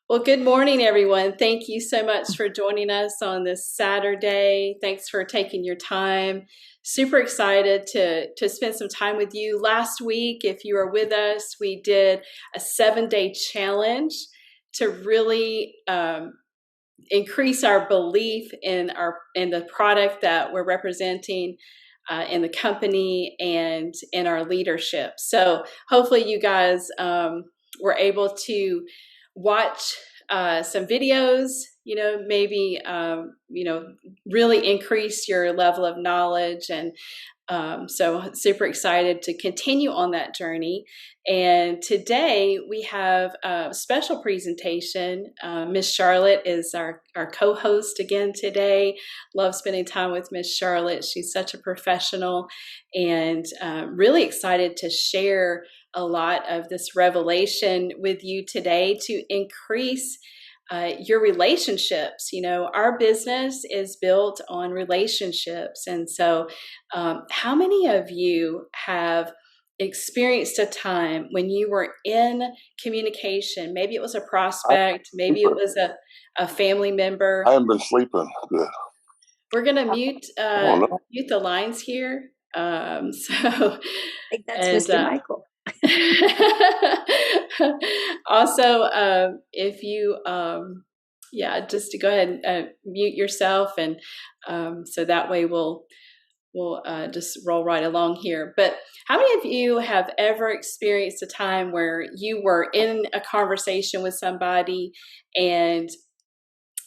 Well, good morning, everyone. Thank you so much for joining us on this Saturday. Thanks for taking your time. Super excited to spend some time with you. Last week, if you were with us, we did a 7-day challenge to really increase our belief in the product that we're representing in the company and in our leadership. So hopefully you guys were able to watch some videos, maybe, really increase your level of knowledge. And so super excited to continue on that journey. And today we have a special presentation. Miss Charlotte is our co-host again today. Love spending time with Miss Charlotte. She's such a professional and really excited to share a lot of this revelation with you today to increase your relationships. Our business is built on relationships. And so, how many of you have experienced a time when you were in communication? Maybe it was a prospect, maybe it was a family member. I haven't been sleeping good. We're going to mute the lines here. I think that's Mr. Michael. Also, if you, just to go ahead and mute yourself, and so that way we'll just roll right along here. But how many of you have ever experienced a time where you were in a conversation with somebody and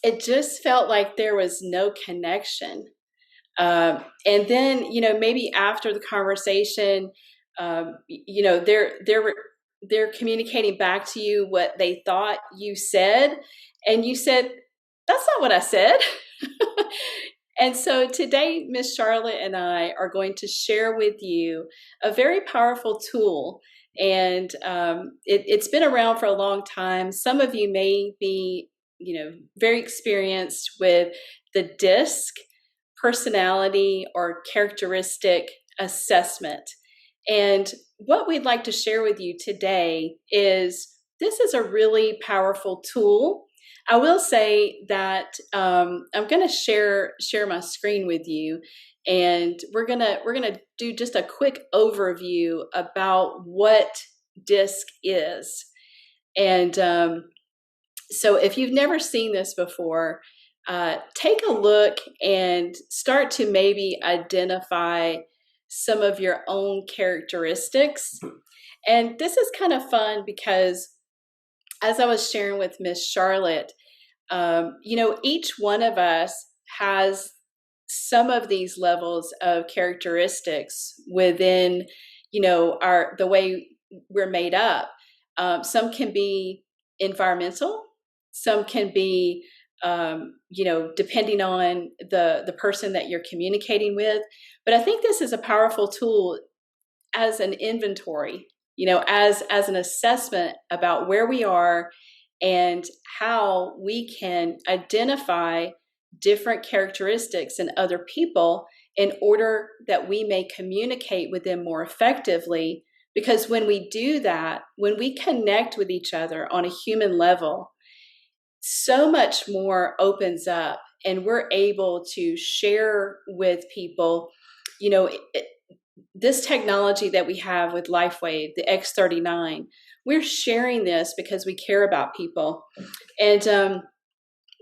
it just felt like there was no connection? And then, maybe after the conversation, they're communicating back to you what they thought you said, and you said, "That's not what I said." And so today, Miss Charlotte and I are going to share with you a very powerful tool. And it's been around for a long time. Some of you may be, very experienced with the DISC personality or characteristic assessment. And what we'd like to share with you today is this is a really powerful tool. I will say that I'm going to share my screen with you, and we're gonna do just a quick overview about what DISC is. And so if you've never seen this before, take a look and start to maybe identify some of your own characteristics. And this is kind of fun because, as I was sharing with Miss Charlotte, each one of us has some of these levels of characteristics within, the way we're made up. Some can be environmental, some can be depending on the person that you're communicating with. But I think this is a powerful tool as an inventory, as an assessment about where we are and how we can identify different characteristics in other people in order that we may communicate with them more effectively. Because when we do that, when we connect with each other on a human level, so much more opens up, and we're able to share with people, this technology that we have with LifeWave, the X39. We're sharing this because we care about people. And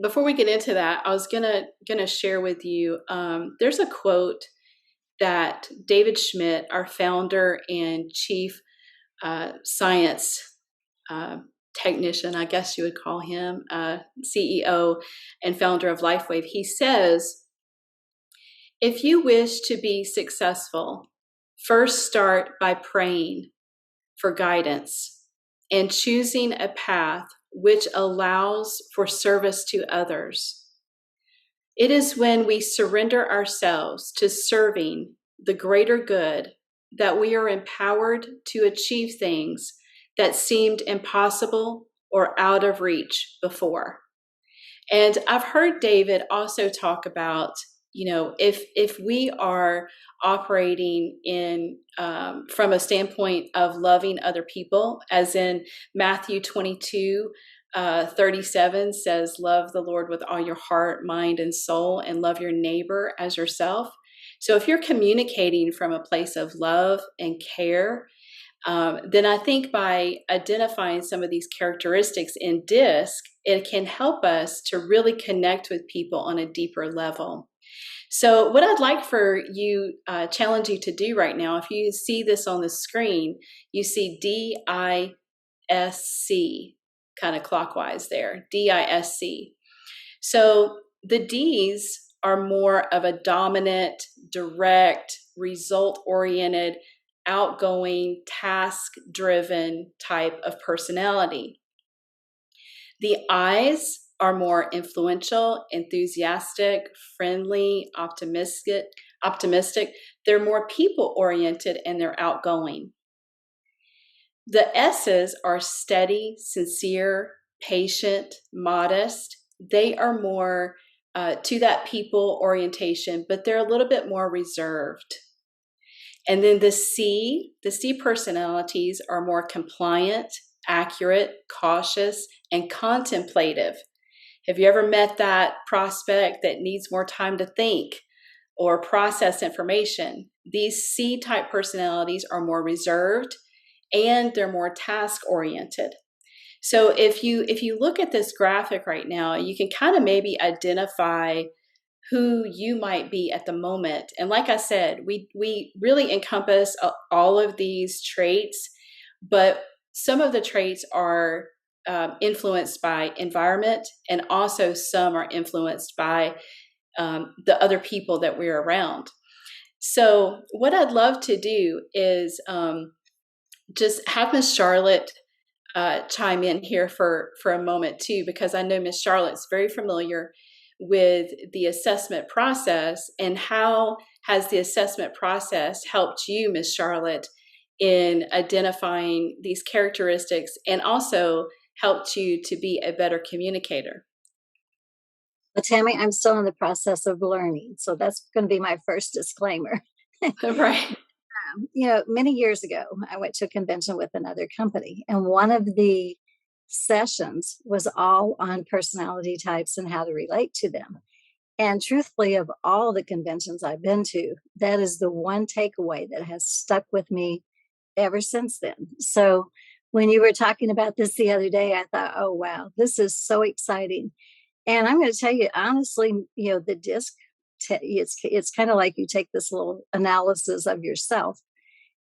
before we get into that, I was gonna share with you. There's a quote that David Schmidt, our founder and chief science technician, I guess you would call him, CEO and founder of LifeWave, he says, "If you wish to be successful, first start by praying for guidance and choosing a path which allows for service to others. It is when we surrender ourselves to serving the greater good that we are empowered to achieve things that seemed impossible or out of reach before." And I've heard David also talk about, if we are operating in from a standpoint of loving other people, as in Matthew 22, 37 says, love the Lord with all your heart, mind, and soul, and love your neighbor as yourself. So if you're communicating from a place of love and care, then I think by identifying some of these characteristics in DISC, it can help us to really connect with people on a deeper level. So what I'd like for you, challenge you to do right now, if you see this on the screen, you see DISC kind of clockwise there, DISC. So the D's are more of a dominant, direct, result-oriented, outgoing, task-driven type of personality. The I's are more influential, enthusiastic, friendly, optimistic. They're more people-oriented and they're outgoing. The S's are steady, sincere, patient, modest. They are more to that people orientation, but they're a little bit more reserved. And then the C personalities are more compliant, accurate, cautious, and contemplative. Have you ever met that prospect that needs more time to think or process information? These C-type personalities are more reserved and they're more task-oriented. So if you look at this graphic right now, you can kind of maybe identify who you might be at the moment. And like I said, we really encompass all of these traits, but some of the traits are influenced by environment, and also some are influenced by the other people that we're around. So what I'd love to do is just have Miss Charlotte chime in here for a moment too, because I know Miss Charlotte's very familiar with the assessment process. And how has the assessment process helped you, Miss Charlotte, in identifying these characteristics and also helped you to be a better communicator? Well, Tammy, I'm still in the process of learning. So that's going to be my first disclaimer. Right. Many years ago, I went to a convention with another company, and one of the sessions was all on personality types and how to relate to them. And truthfully, of all the conventions I've been to, that is the one takeaway that has stuck with me ever since then. So when you were talking about this the other day, I thought, oh, wow, this is so exciting. And I'm going to tell you, honestly, the disc, it's kind of like you take this little analysis of yourself,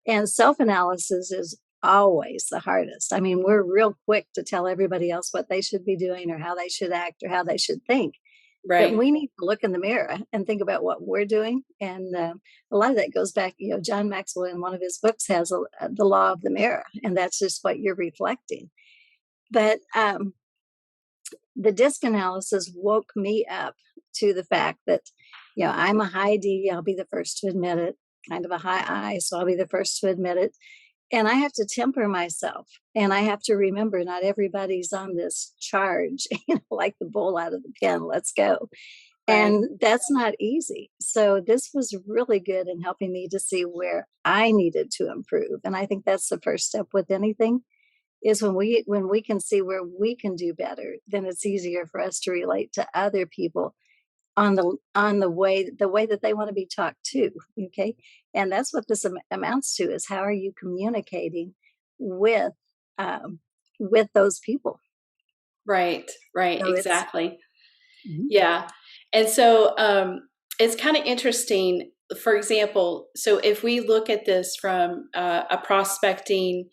and self-analysis is always the hardest. I mean, we're real quick to tell everybody else what they should be doing or how they should act or how they should think. But Right. we need to look in the mirror and think about what we're doing. And a lot of that goes back, John Maxwell in one of his books has the law of the mirror, and that's just what you're reflecting. But the disc analysis woke me up to the fact that, I'm a high D, I'll be the first to admit it, kind of a high I, so I'll be the first to admit it. And I have to temper myself, and I have to remember not everybody's on this charge, like the bull out of the pen, let's go. Right. And that's not easy. So this was really good in helping me to see where I needed to improve. And I think that's the first step with anything, is when we can see where we can do better, then it's easier for us to relate to other people on the way that they want to be talked to. Okay. And that's what this amounts to, is how are you communicating with those people. Right. So Exactly. Mhm. Yeah. And so it's kind of interesting. For example, so if we look at this from a prospecting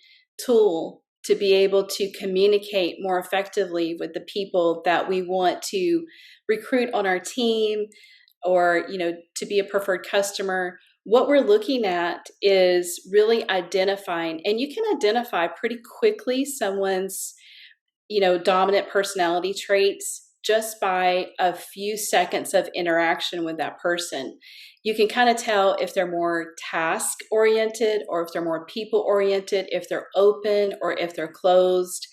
tool to be able to communicate more effectively with the people that we want to recruit on our team, or to be a preferred customer, what we're looking at is really identifying, and you can identify pretty quickly someone's dominant personality traits just by a few seconds of interaction with that person. You can kind of tell if they're more task oriented or if they're more people oriented, if they're open or if they're closed.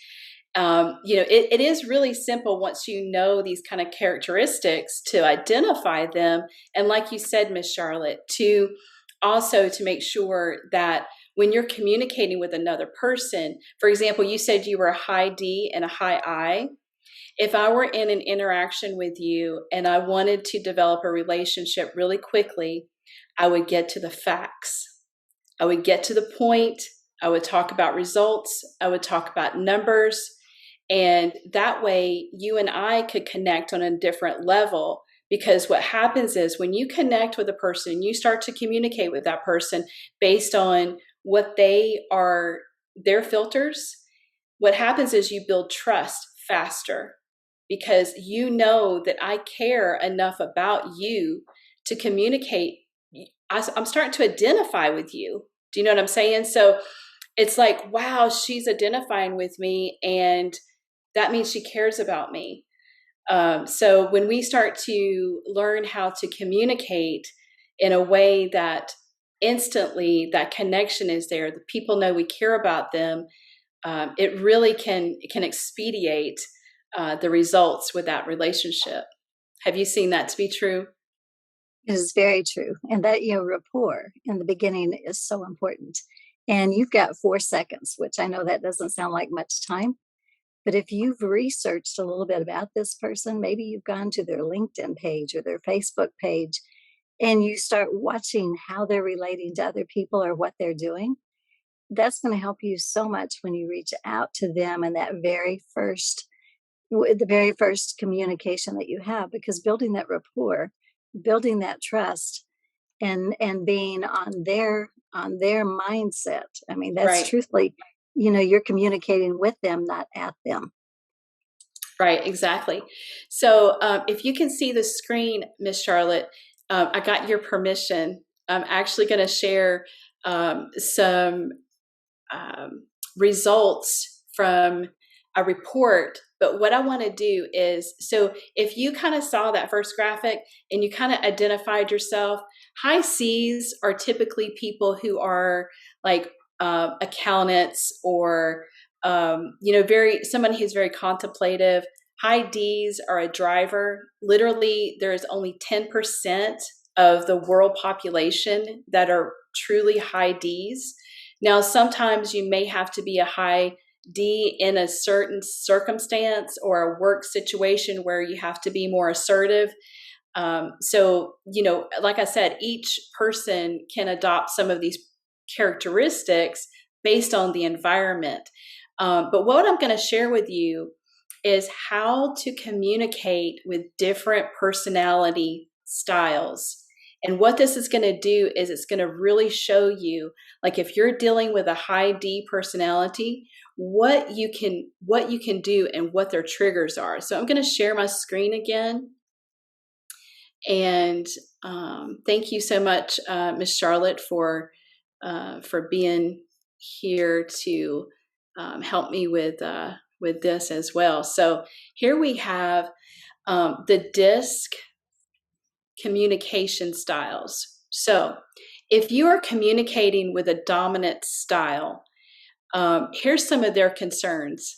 It is really simple once you know these kind of characteristics to identify them. And like you said, Miss Charlotte, to make sure that when you're communicating with another person, for example, you said you were a high D and a high I. If I were in an interaction with you and I wanted to develop a relationship really quickly, I would get to the facts. I would get to the point. I would talk about results. I would talk about numbers. And that way, you and I could connect on a different level. Because what happens is when you connect with a person, you start to communicate with that person based on what they are, their filters. What happens is you build trust faster because you know that I care enough about you to communicate. I'm starting to identify with you. Do you know what I'm saying? So it's like, wow, she's identifying with me, and that means she cares about me. So when we start to learn how to communicate in a way that instantly that connection is there, the people know we care about them, it really can expedite the results with that relationship. Have you seen that to be true? It is very true. And that, rapport in the beginning is so important. And you've got 4 seconds, which I know that doesn't sound like much time. But if you've researched a little bit about this person, maybe you've gone to their LinkedIn page or their Facebook page, and you start watching how they're relating to other people or what they're doing, that's going to help you so much when you reach out to them in that the very first communication that you have, because building that rapport, building that trust, and being on their mindset. I mean, that's Right. truthfully, you're communicating with them, not at them. Right, exactly. So if you can see the screen, Miss Charlotte, I got your permission. I'm actually going to share some results from a report. But what I want to do is, so if you kind of saw that first graphic and you kind of identified yourself, high C's are typically people who are like accountants or very someone who's very contemplative. High D's are a driver. Literally, there is only 10% of the world population that are truly high D's. Now, sometimes you may have to be a high D in a certain circumstance or a work situation where you have to be more assertive. Like I said, each person can adopt some of these characteristics based on the environment. But what I'm going to share with you is how to communicate with different personality styles. And what this is going to do is it's going to really show you, like if you're dealing with a high D personality, what you can do and what their triggers are. So I'm going to share my screen again. And thank you so much, Miss Charlotte, for being here to help me with this as well. So here we have the DISC communication styles. So if you are communicating with a dominant style, here's some of their concerns.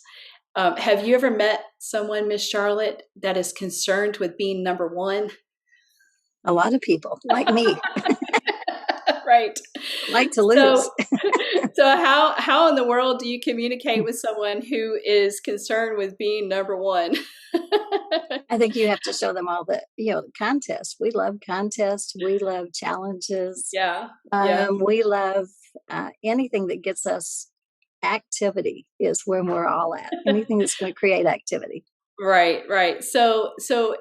Have you ever met someone, Miss Charlotte, that is concerned with being number one? A lot of people like me Right. like to lose. So how in the world do you communicate with someone who is concerned with being number one? I think you have to show them all the contest. We love contests. We love challenges. Yeah. Yeah. We love anything that gets us activity is where we're all at. Anything that's going to create activity. Right. So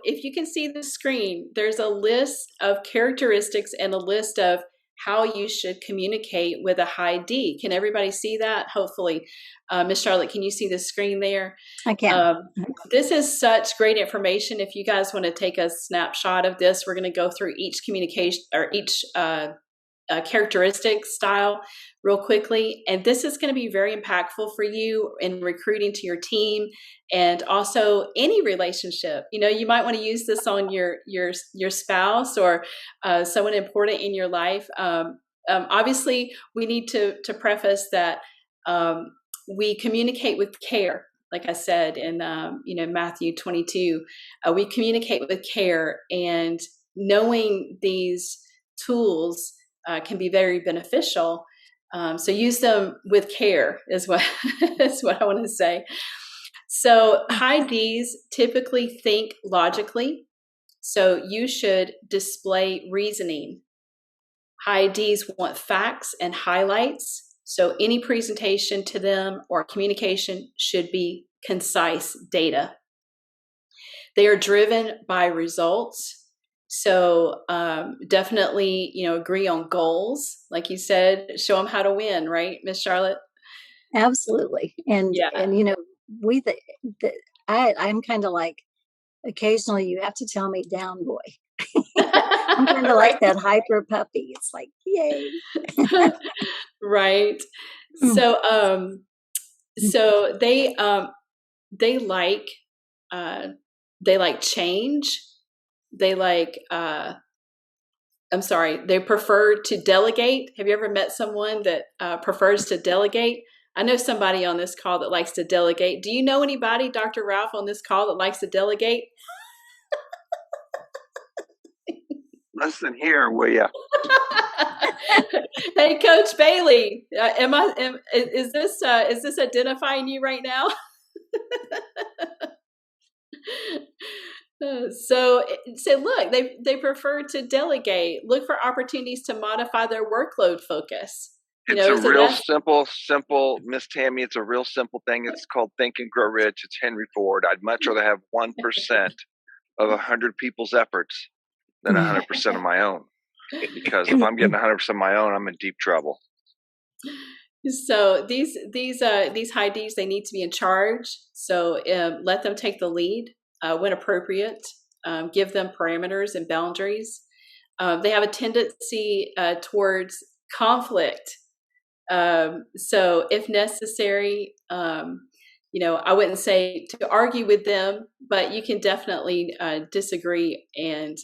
if you can see the screen, there's a list of characteristics and a list of how you should communicate with a high D. Can everybody see that? Hopefully. Miss Charlotte, can you see the screen there? I can. This is such great information. If you guys want to take a snapshot of this, we're going to go through each communication or each characteristic style real quickly. And this is going to be very impactful for you in recruiting to your team and also any relationship. You might want to use this on your spouse or someone important in your life. Obviously, we need to preface that we communicate with care. Like I said in Matthew 22, we communicate with care, and knowing these tools can be very beneficial. So use them with care is what is what I want to say. So high Ds typically think logically. So you should display reasoning. High Ds want facts and highlights. So any presentation to them or communication should be concise data. They are driven by results. So definitely, agree on goals. Like you said, show them how to win, right, Miss Charlotte? Absolutely. And Yeah. we I'm kind of like, occasionally you have to tell me down, boy. I'm kind of like Right. that hyper puppy. It's like, yay. Right. Mm. So so they like uh they like change. They like I'm sorry, they prefer to delegate. Have you ever met someone that prefers to delegate? I know somebody on this call that likes to delegate. Do you know anybody, Dr. Ralph, on this call that likes to delegate? Listen here, will you? Hey, Coach Bailey, is this identifying you right now? So look, they prefer to delegate. Look for opportunities to modify their workload focus. It's a So real that's simple, Miss Tammy. It's a real simple thing. It's called Think and Grow Rich. It's Henry Ford. I'd much rather have 1% of 100 people's efforts than 100% of my own. Because if I'm getting 100% of my own, I'm in deep trouble. So these high Ds, they need to be in charge. So let them take the lead when appropriate. Give them parameters and boundaries. They have a tendency towards conflict. So if necessary, I wouldn't say to argue with them, but you can definitely disagree and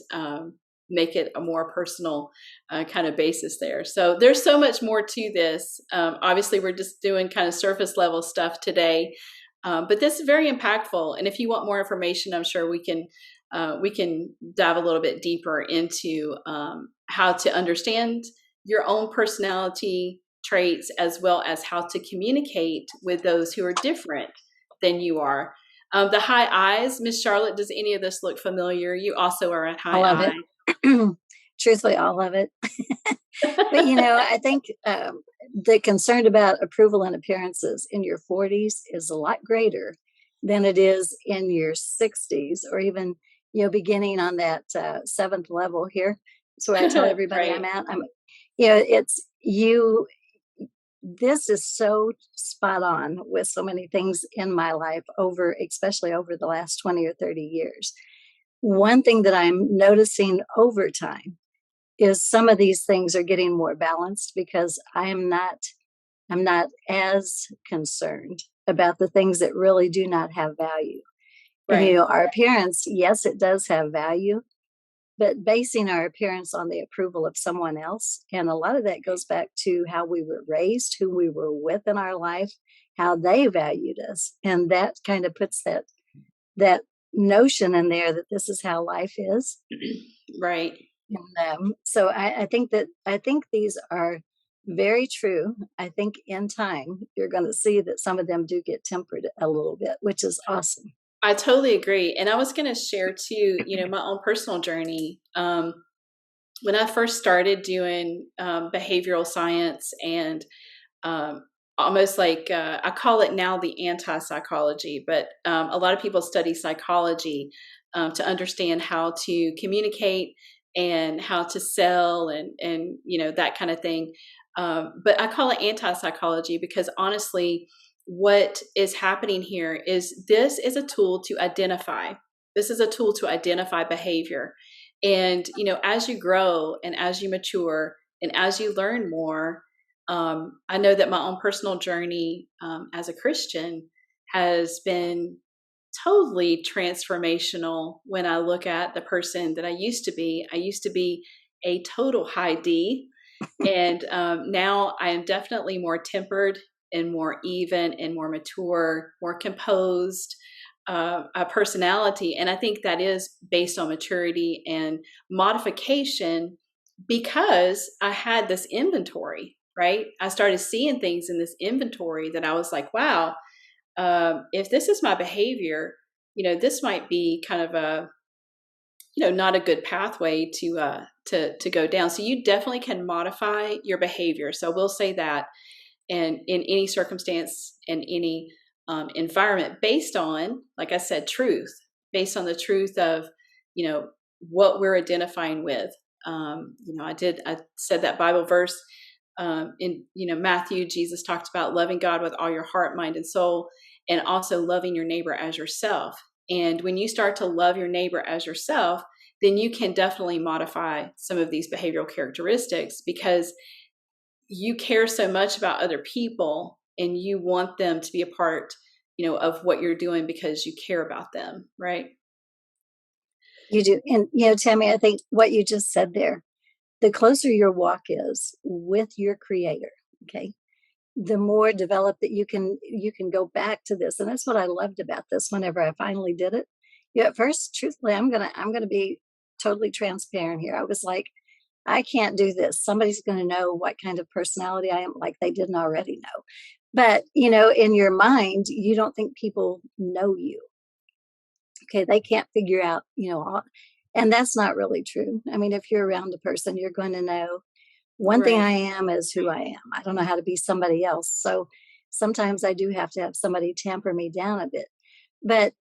make it a more personal kind of basis there. So there's so much more to this. Obviously, we're just doing kind of surface level stuff today, but this is very impactful. And if you want more information, I'm sure we can dive a little bit deeper into how to understand your own personality traits, as well as how to communicate with those who are different than you are. The high I's, Miss Charlotte, does any of this look familiar? You also are a high All of I. it. Truthfully, all of it. But I think the concern about approval and appearances in your 40s is a lot greater than it is in your 60s, or even beginning on that seventh level here. So I tell everybody Right. I'm at. It's you. This is so spot on with so many things in my life, especially over the last 20 or 30 years. One thing that I'm noticing over time is some of these things are getting more balanced, because I'm not as concerned about the things that really do not have value. And Right. our appearance, yes, it does have value, but basing our appearance on the approval of someone else, and a lot of that goes back to how we were raised, who we were with in our life, how they valued us, and that kind of puts that notion in there that this is how life is. Right. And so I think these are very true. I think in time you're going to see that some of them do get tempered a little bit, which is awesome. I totally agree. And I was going to share too, my own personal journey. When I first started doing behavioral science and almost like I call it now the anti-psychology, but a lot of people study psychology to understand how to communicate and how to sell and that kind of thing. But I call it anti-psychology because honestly, what is happening here is this is a tool to identify. This is a tool to identify behavior. And, as you grow and as you mature and as you learn more, I know that my own personal journey as a Christian has been totally transformational when I look at the person that I used to be. I used to be a total high D, and now I am definitely more tempered and more even and more mature, more composed a personality. And I think that is based on maturity and modification because I had this inventory, right? I started seeing things in this inventory that I was like, wow, if this is my behavior, this might be kind of a, not a good pathway to go down. So you definitely can modify your behavior. So we'll say that, and in any circumstance, in any environment, based on, like I said, truth, based on the truth of, what we're identifying with. I said that Bible verse in Matthew. Jesus talked about loving God with all your heart, mind, and soul, and also loving your neighbor as yourself. And when you start to love your neighbor as yourself, then you can definitely modify some of these behavioral characteristics, because you care so much about other people and you want them to be a part, of what you're doing because you care about them, right? You do. And, Tammy, I think what you just said there, the closer your walk is with your creator, okay, the more developed that you can go back to this. And that's what I loved about this whenever I finally did it. At first, truthfully, I'm gonna be totally transparent here. I was like, I can't do this. Somebody's gonna know what kind of personality I am, like they didn't already know. But in your mind, you don't think people know you. Okay, they can't figure out, and that's not really true. I mean, if you're around a person, you're going to know one thing Right. I am is who I am. I don't know how to be somebody else. So sometimes I do have to have somebody tamper me down a bit. But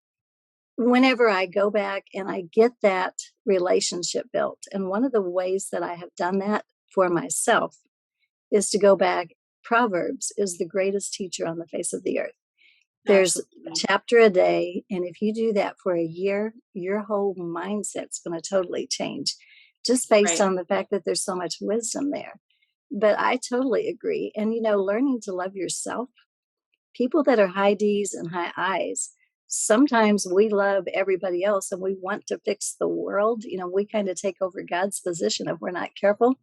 whenever I go back and I get that relationship built, and one of the ways that I have done that for myself is to go back. Proverbs is the greatest teacher on the face of the earth. There's a Absolutely. chapter a day, and if you do that for a year, your whole mindset's going to totally change, just based Right. on the fact that there's so much wisdom there. But I totally agree. And, learning to love yourself, people that are high D's and high I's, sometimes we love everybody else and we want to fix the world. We kind of take over God's position if we're not careful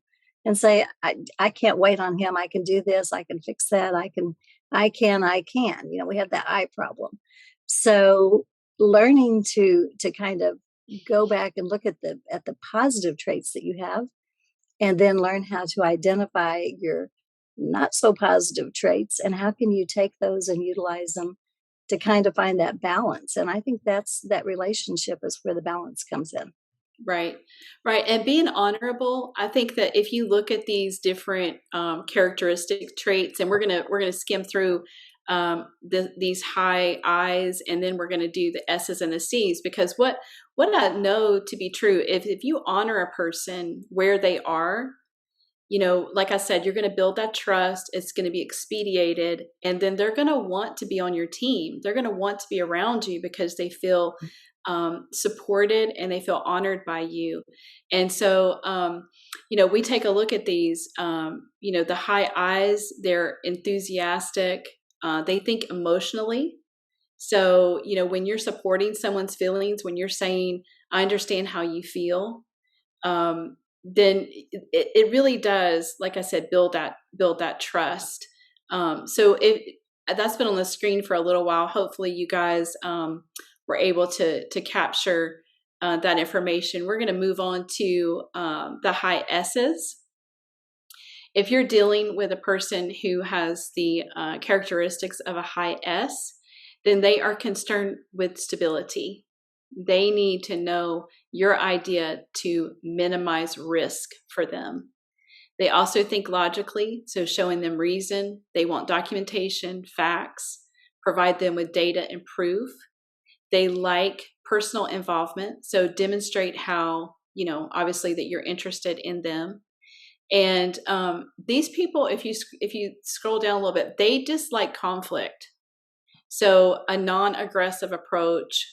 and say, I can't wait on him. I can do this. I can fix that. I can. We have that I problem. So learning to kind of go back and look at the positive traits that you have, and then learn how to identify your not so positive traits and how can you take those and utilize them to kind of find that balance. And I think that relationship is where the balance comes in. Right, right. And being honorable, I think that if you look at these different characteristic traits, and we're gonna skim through these high I's, and then we're gonna do the S's and the C's, because what I know to be true, if you honor a person where they are, like I said, you're going to build that trust. It's going to be expedited, and then they're going to want to be on your team. They're going to want to be around you because they feel supported and they feel honored by you. And so, we take a look at these. The high I's, they're enthusiastic. They think emotionally. So, when you're supporting someone's feelings, when you're saying, "I understand how you feel," then it really does, like I said, build that trust. So that's been on the screen for a little while. Hopefully, you guys were able to capture that information. We're going to move on to the high S's. If you're dealing with a person who has the characteristics of a high S, then they are concerned with stability. They need to know your idea to minimize risk for them. They also think logically, so showing them reason. They want documentation, facts, provide them with data and proof. They like personal involvement, so demonstrate how, obviously that you're interested in them. And these people, if you scroll down a little bit, they dislike conflict. So a non-aggressive approach.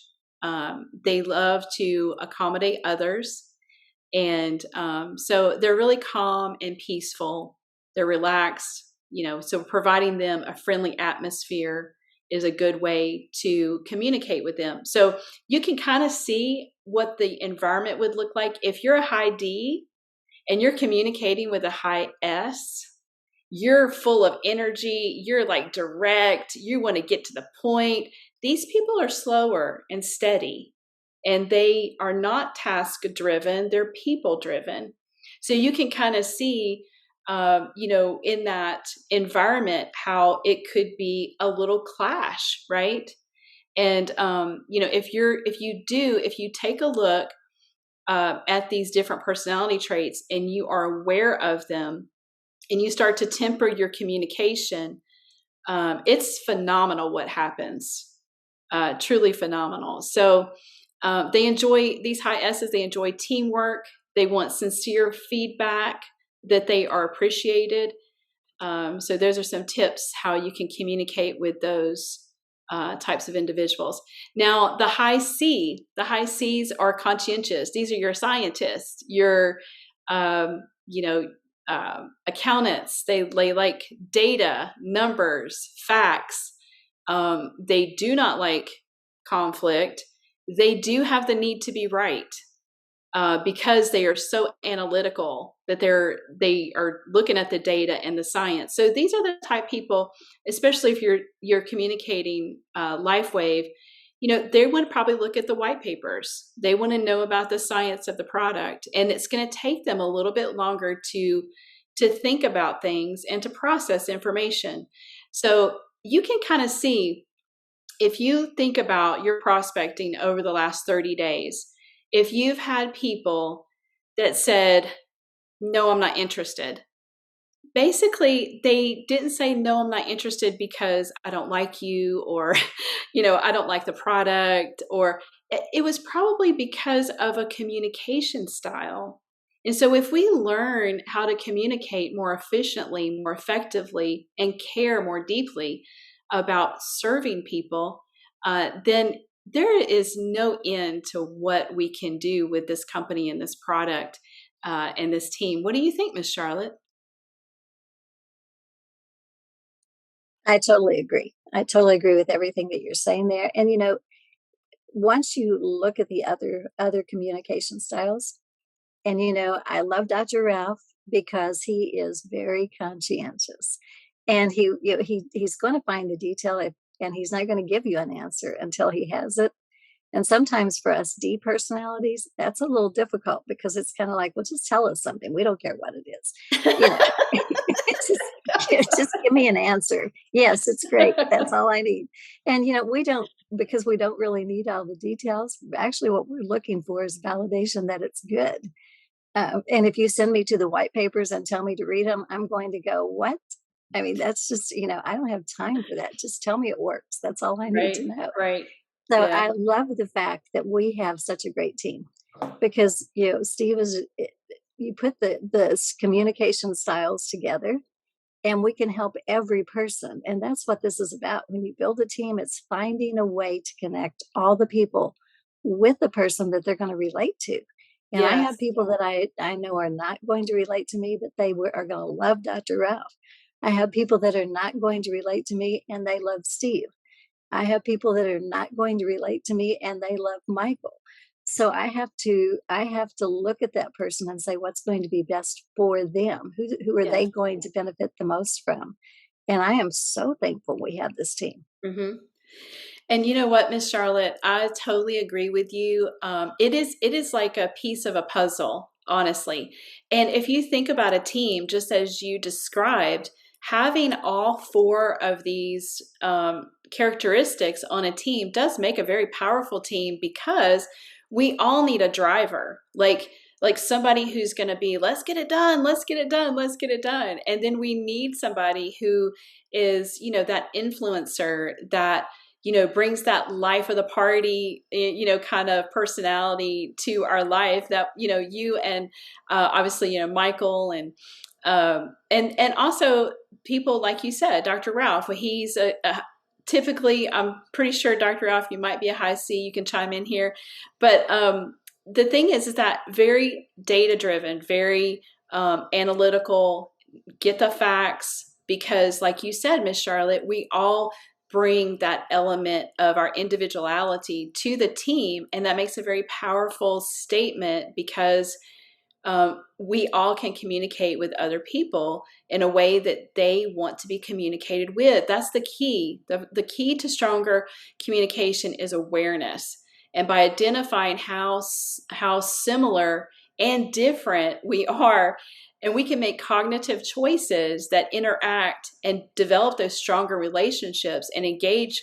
They love to accommodate others. And so they're really calm and peaceful. They're relaxed, so providing them a friendly atmosphere is a good way to communicate with them. So you can kind of see what the environment would look like. If you're a high D and you're communicating with a high S, you're full of energy, you're like direct, you want to get to the point. These people are slower and steady, and they are not task driven, they're people driven. So you can kind of see in that environment, how it could be a little clash, right? And if you take a look at these different personality traits and you are aware of them and you start to temper your communication, it's phenomenal what happens. Truly phenomenal. So they enjoy these high S's. They enjoy teamwork. They want sincere feedback, that they are appreciated. So those are some tips how you can communicate with those types of individuals. Now, the high C's are conscientious. These are your scientists, your accountants. They like data, numbers, facts. They do not like conflict. They do have the need to be right because they are so analytical that they are looking at the data and the science. So these are the type of people, especially if you're communicating LifeWave. They want to probably look at the white papers. They want to know about the science of the product, and it's going to take them a little bit longer to think about things and to process information. So you can kind of see, if you think about your prospecting over the last 30 days, if you've had people that said, no, I'm not interested. Basically, they didn't say, no, I'm not interested because I don't like you, or, I don't like the product, or it was probably because of a communication style. And so if we learn how to communicate more efficiently, more effectively, and care more deeply about serving people, then there is no end to what we can do with this company and this product and this team. What do you think, Miss Charlotte? I totally agree. I totally agree with everything that you're saying there. And once you look at the other communication styles, and I love Dr. Ralph because he is very conscientious, and he's going to find the detail, and he's not going to give you an answer until he has it. And sometimes for us D personalities, that's a little difficult because it's kind of like, well, just tell us something. We don't care what it is. Just give me an answer. Yes, it's great. That's all I need. And, we don't, because we don't really need all the details. Actually, what we're looking for is validation that it's good. And if you send me to the white papers and tell me to read them, I'm going to go, what? I mean, that's just, I don't have time for that. Just tell me it works. That's all I need to know. Right. So Yeah. I love the fact that we have such a great team because, Steve, you put the communication styles together, and we can help every person. And that's what this is about. When you build a team, it's finding a way to connect all the people with the person that they're going to relate to. And I have people that I know are not going to relate to me, but they are going to love Dr. Ralph. I have people that are not going to relate to me, and they love Steve. I have people that are not going to relate to me, and they love Michael. So I have to look at that person and say, what's going to be best for them? Who are they going to benefit the most from? And I am so thankful we have this team. Mm-hmm. And you know what, Miss Charlotte, I totally agree with you. It is like a piece of a puzzle, honestly. And if you think about a team, just as you described, having all four of these characteristics on a team does make a very powerful team, because we all need a driver, like somebody who's going to be, let's get it done, let's get it done, let's get it done. And then we need somebody who is, that influencer that, brings that life of the party, kind of personality to our life, that, you and obviously, Michael and also people like you said, Dr. Ralph, he's typically, I'm pretty sure, Dr. Ralph, you might be a high C, you can chime in here. But the thing is that very data driven, very analytical, get the facts, because like you said, Miss Charlotte, we all bring that element of our individuality to the team. And that makes a very powerful statement, because we all can communicate with other people in a way that they want to be communicated with. That's the key. The key to stronger communication is awareness. And by identifying how similar and different we are, and we can make cognitive choices that interact and develop those stronger relationships and engage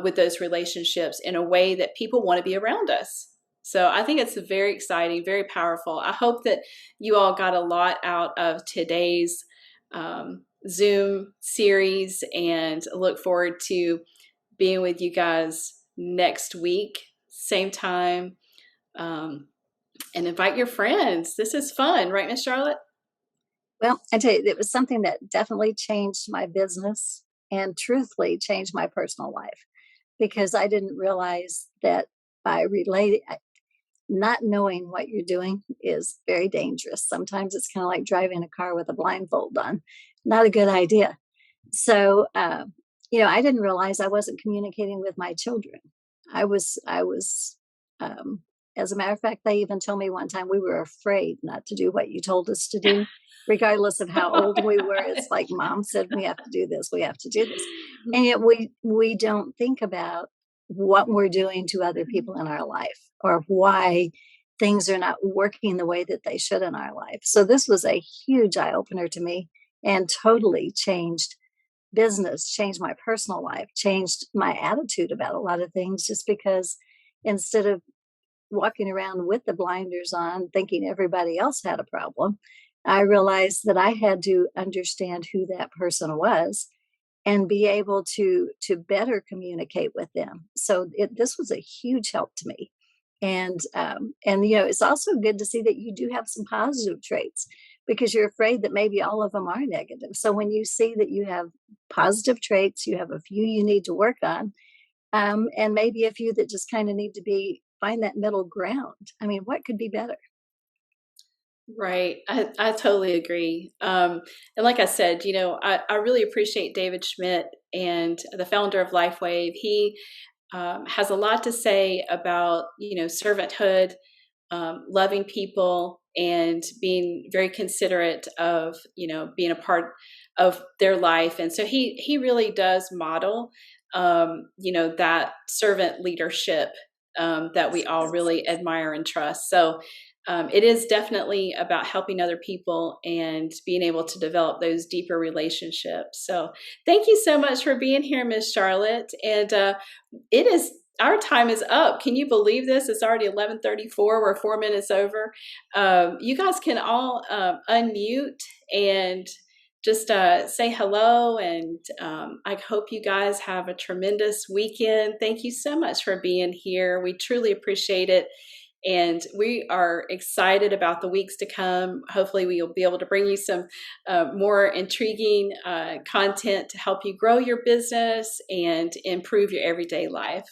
with those relationships in a way that people want to be around us. So I think it's very exciting, very powerful. I hope that you all got a lot out of today's Zoom series, and look forward to being with you guys next week, same time. And invite your friends. This is fun, right, Miss Charlotte? Well, I tell you, it was something that definitely changed my business and truthfully changed my personal life, because I didn't realize that by relating, not knowing what you're doing is very dangerous. Sometimes it's kind of like driving a car with a blindfold on. Not a good idea. So, I didn't realize I wasn't communicating with my children. I was, as a matter of fact, they even told me one time we were afraid not to do what you told us to do, regardless of how old we were. It's like, Mom said, we have to do this, we have to do this. And yet we don't think about what we're doing to other people in our life, or why things are not working the way that they should in our life. So this was a huge eye opener to me, and totally changed business, changed my personal life, changed my attitude about a lot of things, just because instead of walking around with the blinders on thinking everybody else had a problem, I realized that I had to understand who that person was and be able to better communicate with them. So this was a huge help to me. And it's also good to see that you do have some positive traits, because you're afraid that maybe all of them are negative. So when you see that you have positive traits, you have a few you need to work on, and maybe a few that just kind of need to find that middle ground. I mean, what could be better? Right. I totally agree. And like I said, I really appreciate David Schmidt, and the founder of LifeWave. He has a lot to say about, servanthood, loving people, and being very considerate of, being a part of their life. And so he really does model, that servant leadership that we all really admire and trust. So it is definitely about helping other people and being able to develop those deeper relationships. So thank you so much for being here, Miss Charlotte. And our time is up. Can you believe this? It's already 11:34. We're 4 minutes over. You guys can all unmute and just say hello. And I hope you guys have a tremendous weekend. Thank you so much for being here. We truly appreciate it. And we are excited about the weeks to come. Hopefully we will be able to bring you some more intriguing content to help you grow your business and improve your everyday life.